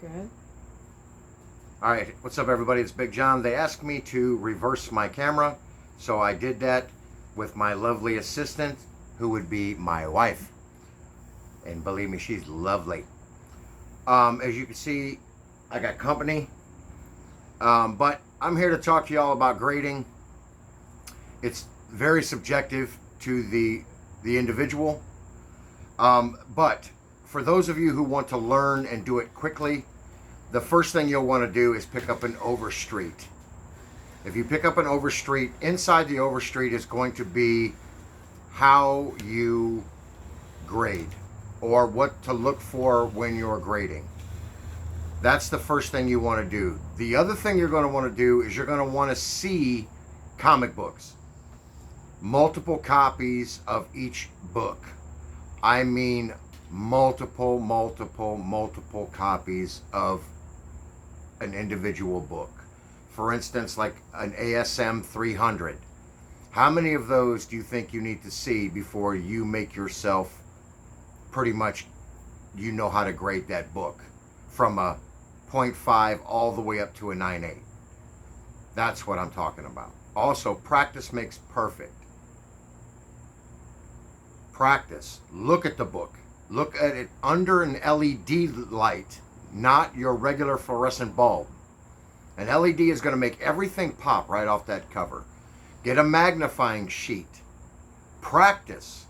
Go ahead. All right, what's up, everybody? It's Big John. They asked me to reverse my camera, so I did that with my lovely assistant, who would be my wife. And believe me, she's lovely. As you can see, I got company, but I'm here to talk to y'all about grading. It's very subjective to the individual, but for those of you who want to learn and do it quickly, the first thing you'll want to do is pick up an overstreet. If you pick up an overstreet, inside the overstreet is going to be how you grade or what to look for when you're grading. That's the first thing you want to do. The other thing you're going to want to do is you're going to want to see comic books. Multiple copies of each book. I mean multiple copies of an individual book. For instance, like an ASM 300. How many of those do you think you need to see before you make yourself pretty much, you know how to grade that book from a 0.5 all the way up to a 9.8? That's what I'm talking about. Also, practice makes perfect. Practice. Look at the book. Look at it under an LED light, not your regular fluorescent bulb. An LED is going to make everything pop right off that cover. Get a magnifying sheet. Practice.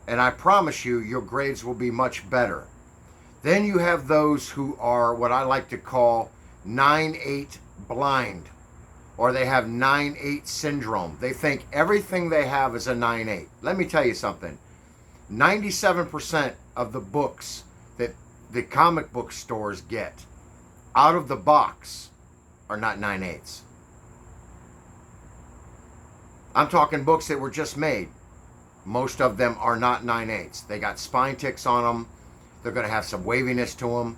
And I promise you, your grades will be much better. Then you have those who are what I like to call 9/8 blind, or they have 9/8 syndrome. They think everything they have is a 9/8. Let me tell you something. 97% of the books that the comic book stores get out of the box are not 9/8s. I'm talking books that were just made. Most of them are not 9/8s. They got spine ticks on them. They're going to have some waviness to them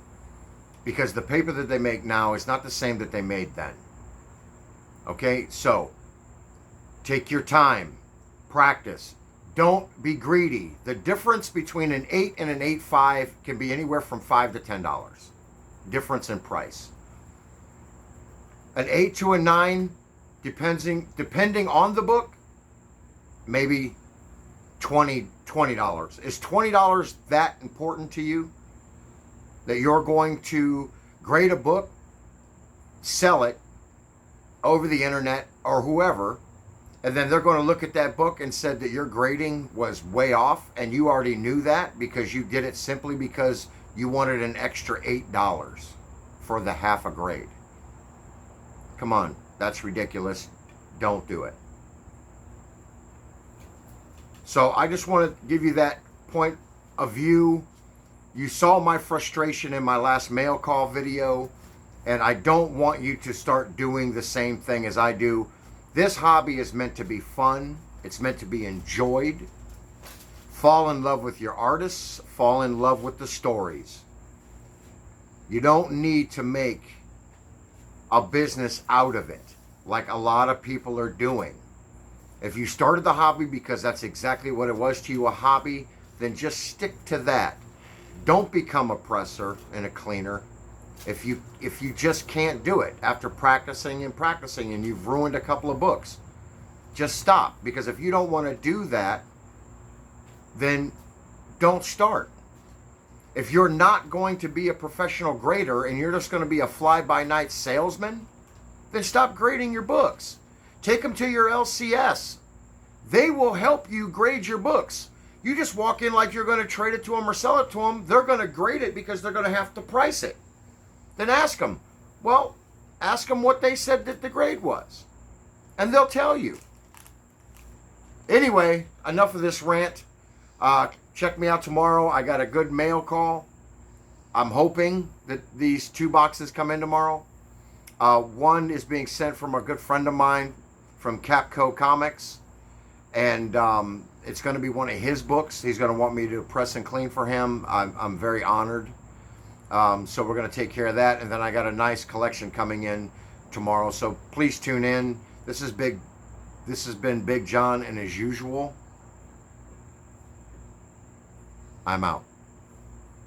because the paper that they make now is not the same that they made then. Okay, so take your time, practice. Don't be greedy. The difference between an 8 and an 8.5 can be anywhere from $5 to $10. Difference in price. An 8 to a 9, depending on the book, maybe $20. Is $20 that important to you? That you're going to grade a book, sell it over the internet or whoever, and then they're going to look at that book and said that your grading was way off, and you already knew that because you did it simply because you wanted an extra $8 for the half a grade. Come on, that's ridiculous. Don't do it. So I just want to give you that point of view. You saw my frustration in my last mail call video, and I don't want you to start doing the same thing as I do. This hobby is meant to be fun. It's meant to be enjoyed. Fall in love with your artists. Fall in love with the stories. You don't need to make a business out of it like a lot of people are doing. If you started the hobby because that's exactly what it was to you, a hobby, then just stick to that. Don't become a presser and a cleaner if you just can't do it after practicing and you've ruined a couple of books. Just stop, because if you don't want to do that, then don't start. If you're not going to be a professional grader and you're just going to be a fly-by-night salesman, then stop grading your books. Take them to your LCS. They will help you grade your books. You just walk in like you're going to trade it to them or sell it to them. They're going to grade it because they're going to have to price it. Then ask them. Well, ask them what they said that the grade was. And they'll tell you. Anyway, enough of this rant. Check me out tomorrow. I got a good mail call. I'm hoping that these 2 boxes come in tomorrow. One is being sent from a good friend of mine from Capco Comics. And it's going to be one of his books. He's going to want me to press and clean for him. I'm very honored. So we're going to take care of that. And then I got a nice collection coming in tomorrow. So please tune in. This has been Big John, and as usual, I'm out.